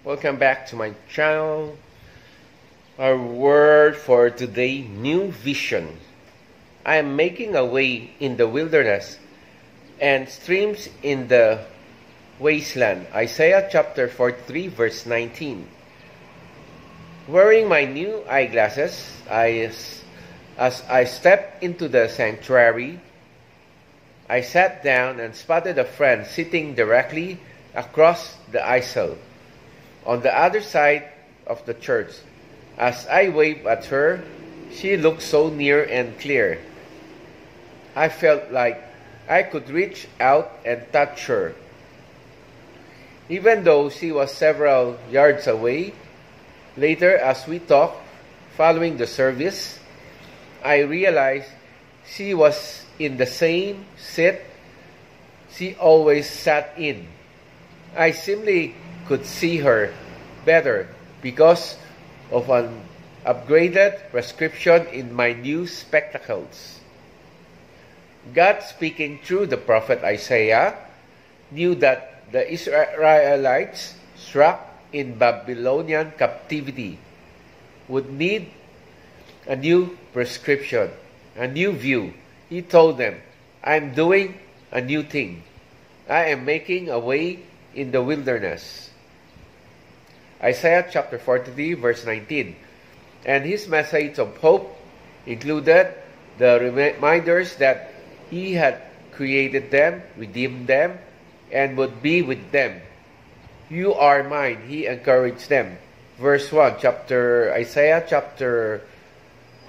Welcome back to my channel. Our word for today, new vision. I am making a way in the wilderness and streams in the wasteland. Isaiah chapter 43 verse 19. Wearing my new eyeglasses, as I stepped into the sanctuary, I sat down and spotted a friend sitting directly across the aisle on the other side of the church. As I waved at her, she looked so near and clear. I felt like I could reach out and touch her. Even though she was several yards away, later as we talked following the service, I realized she was in the same seat she always sat in. I simply could see her better because of an upgraded prescription in my new spectacles. God, speaking through the prophet Isaiah, knew that the Israelites struck in Babylonian captivity would need a new prescription, a new view. He told them, "I'm doing a new thing. I am making a way in the wilderness." Isaiah chapter 43 verse 19. And his message of hope included the reminders that he had created them, redeemed them, and would be with them. "You are mine," he encouraged them. Verse 1, Isaiah chapter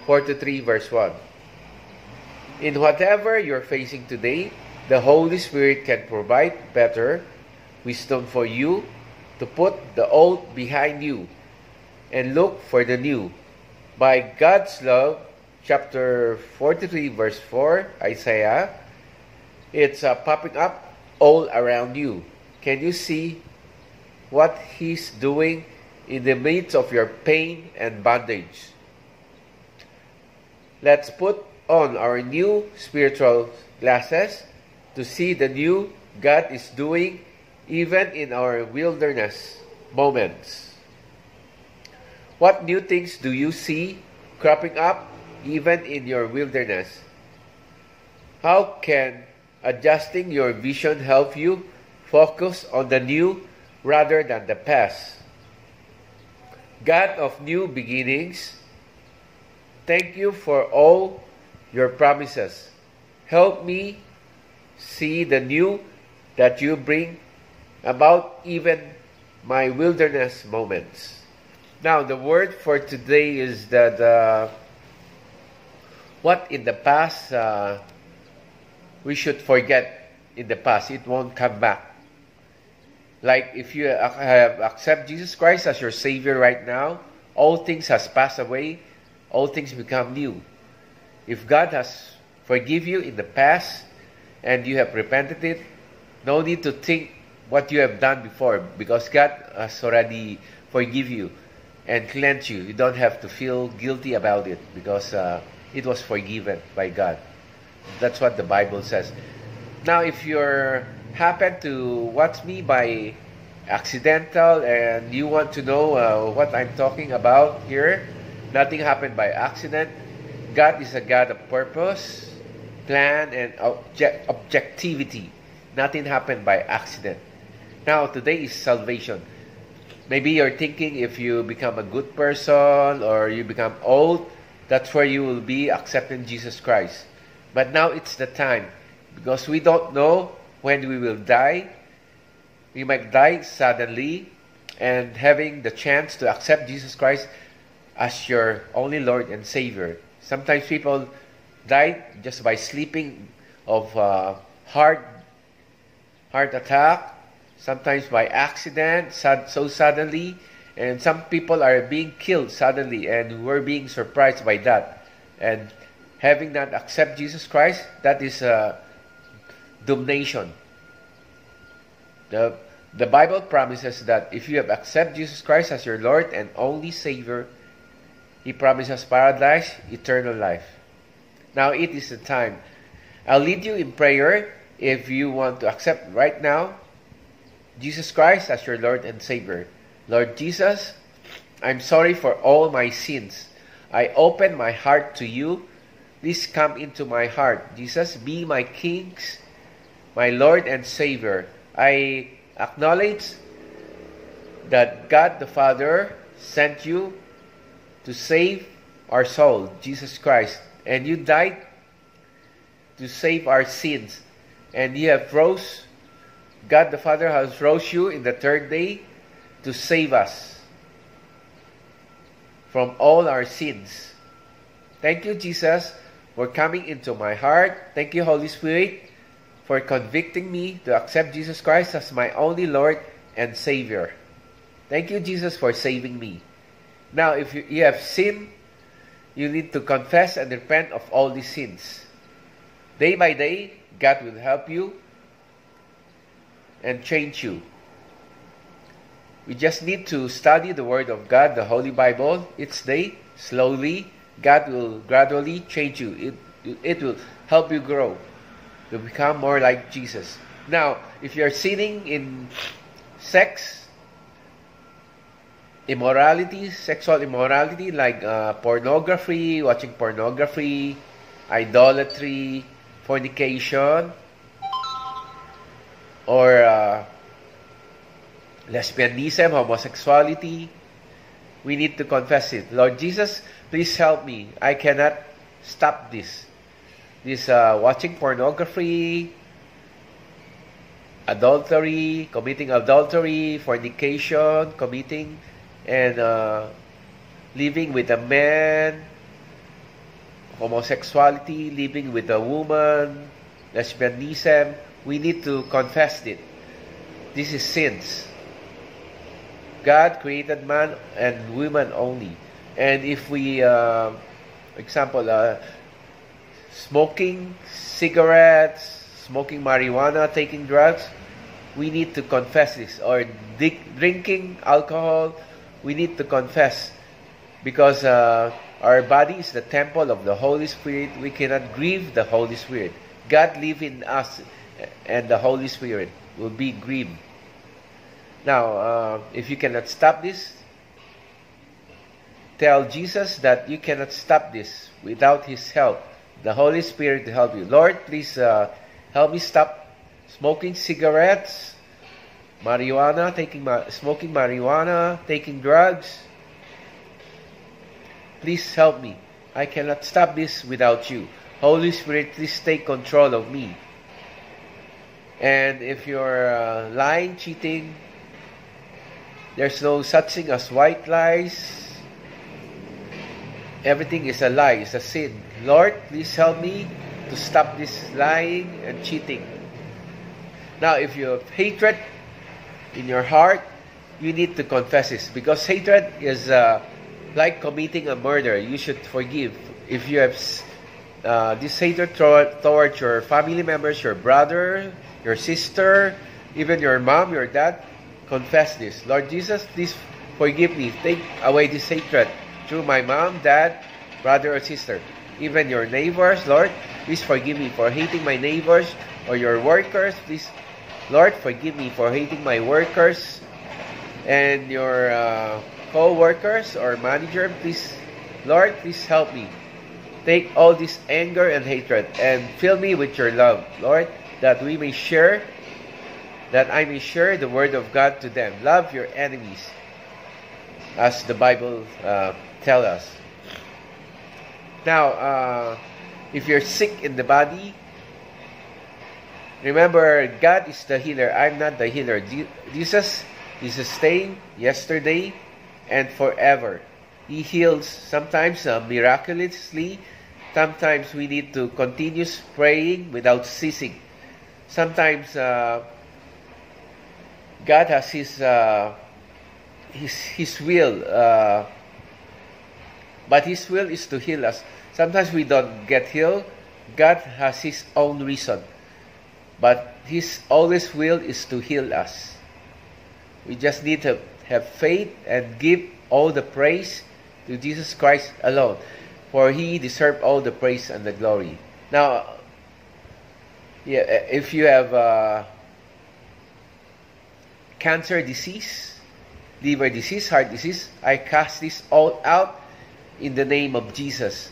43 verse 1. In whatever you're facing today, the Holy Spirit can provide better wisdom for you to put the old behind you and look for the new. By God's love, chapter 43 verse 4, Isaiah, it's popping up all around you. Can you see what He's doing in the midst of your pain and bondage? Let's put on our new spiritual glasses to see the new God is doing even in our wilderness moments. What new things do you see cropping up even in your wilderness? How can adjusting your vision help you focus on the new rather than the past? God of new beginnings, thank you for all your promises. Help me see the new that you bring about even my wilderness moments. Now, the word for today is that what in the past we should forget in the past. It won't come back. Like if you have accept Jesus Christ as your Savior right now, all things has passed away, all things become new. If God has forgive you in the past and you have repented it, no need to think what you have done before, because God has already forgive you and cleanse you. You don't have to feel guilty about it because it was forgiven by God. That's what the Bible says. Now, if you're happen to watch me by accidental and you want to know what I'm talking about here, nothing happened by accident. God is a God of purpose, plan, and objectivity. Nothing happened by accident. Now, today is salvation. Maybe you're thinking if you become a good person or you become old, that's where you will be accepting Jesus Christ. But now it's the time, because we don't know when we will die. We might die suddenly, and having the chance to accept Jesus Christ as your only Lord and Savior. Sometimes people die just by sleeping of heart attack, sometimes by accident, so suddenly, and some people are being killed suddenly, and we're being surprised by that. And having not accept Jesus Christ, that is damnation. The Bible promises that if you have accepted Jesus Christ as your Lord and only Savior, He promises paradise, eternal life. Now it is the time. I'll lead you in prayer if you want to accept right now Jesus Christ as your Lord and Savior. Lord Jesus, I'm sorry for all my sins. I open my heart to you. Please come into my heart. Jesus, be my King, my Lord and Savior. I acknowledge that God the Father sent you to save our soul, Jesus Christ. And you died to save our sins. And you have rose, God the Father has rose you in the third day to save us from all our sins. Thank you, Jesus, for coming into my heart. Thank you, Holy Spirit, for convicting me to accept Jesus Christ as my only Lord and Savior. Thank you, Jesus, for saving me. Now, if you have sinned, you need to confess and repent of all these sins. Day by day, God will help you and change you. We just need to study the Word of God, the Holy Bible, each day, slowly. God will gradually change you. It will help you grow to become more like Jesus. Now, if you're sinning in sex, immorality, sexual immorality, like pornography, watching pornography, idolatry, fornication, or lesbianism, homosexuality, we need to confess it. Lord Jesus, please help me. I cannot stop this. This watching pornography, adultery, committing adultery, fornication, committing and living with a man, homosexuality, living with a woman, lesbianism. We need to confess it. This is sins. God created man and woman only. And if we, example, smoking cigarettes, smoking marijuana, taking drugs, we need to confess this. Or drinking alcohol, we need to confess. Because our body is the temple of the Holy Spirit. We cannot grieve the Holy Spirit. God lives in us, and the Holy Spirit will be grieved. Now, if you cannot stop this, tell Jesus that you cannot stop this without His help. The Holy Spirit to help you. Lord, please help me stop smoking cigarettes, marijuana, smoking marijuana, taking drugs. Please help me. I cannot stop this without you. Holy Spirit, please take control of me. And if you're lying, cheating, there's no such thing as white lies. Everything is a lie, it's a sin. Lord, please help me to stop this lying and cheating. Now, if you have hatred in your heart, you need to confess this. Because hatred is like committing a murder. You should forgive. If you have this hatred towards your family members, your brother, your sister, even your mom, your dad, confess this. Lord Jesus, please forgive me. Take away this hatred through my mom, dad, brother, or sister. Even your neighbors, Lord, please forgive me for hating my neighbors or your workers. Please, Lord, forgive me for hating my workers and your co-workers or manager. Please, Lord, please help me. Take all this anger and hatred and fill me with your love, Lord, that I may share the word of God to them. Love your enemies, as the Bible tells us. Now, if you're sick in the body, remember, God is the healer. I'm not the healer. Jesus is the same yesterday and forever. He heals sometimes miraculously. Sometimes we need to continue praying without ceasing. Sometimes God has His will, but His will is to heal us. Sometimes we don't get healed. God has His own reason, but His always will is to heal us. We just need to have faith and give all the praise to Jesus Christ alone, for He deserves all the praise and the glory. Now, if you have cancer disease, liver disease, heart disease, I cast this all out in the name of Jesus.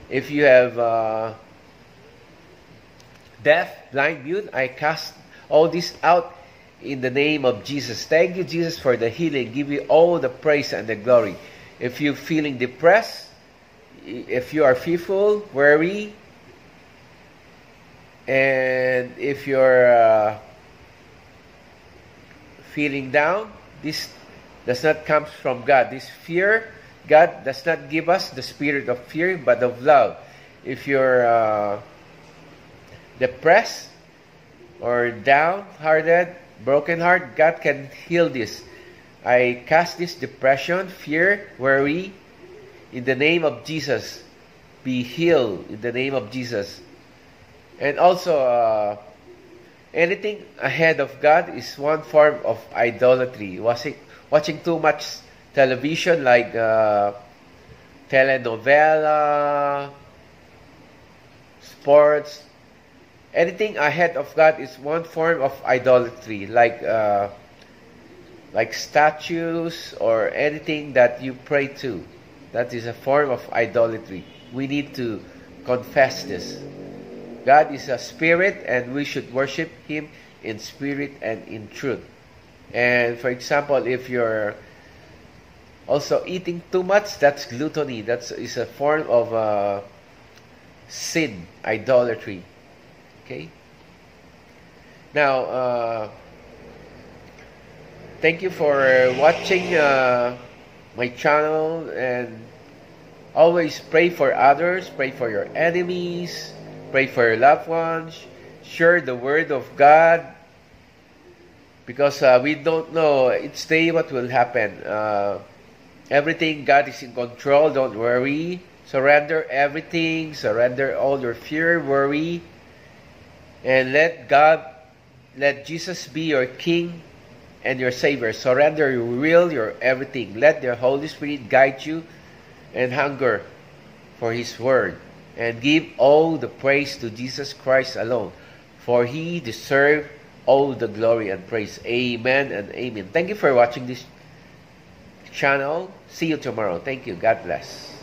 If you have deaf, blind, mute, I cast all this out in the name of Jesus. Thank you, Jesus, for the healing. Give you all the praise and the glory. If you're feeling depressed, if you are fearful, worry, and if you're feeling down, this does not come from God. This fear, God does not give us the spirit of fear, but of love. If you're depressed or downhearted, broken heart, God can heal this. I cast this depression, fear, worry, in the name of Jesus. Be healed in the name of Jesus. And also, anything ahead of God is one form of idolatry. Watching too much television like telenovela, sports. Anything ahead of God is one form of idolatry, like statues or anything that you pray to. That is a form of idolatry. We need to confess this. God is a spirit, and we should worship Him in spirit and in truth. And for example, if you're also eating too much, that's gluttony. That is a form of sin, idolatry. Okay? Now, thank you for watching my channel, and always pray for others, pray for your enemies, pray for your loved ones, share the word of God, because we don't know each day what will happen. Everything, God is in control, don't worry. Surrender everything, surrender all your fear, worry, and let Jesus be your King and your Savior. Surrender your will, your everything. Let the Holy Spirit guide you and hunger for His Word. And give all the praise to Jesus Christ alone, for He deserves all the glory and praise. Amen and amen. Thank you for watching this channel. See you tomorrow. Thank you. God bless.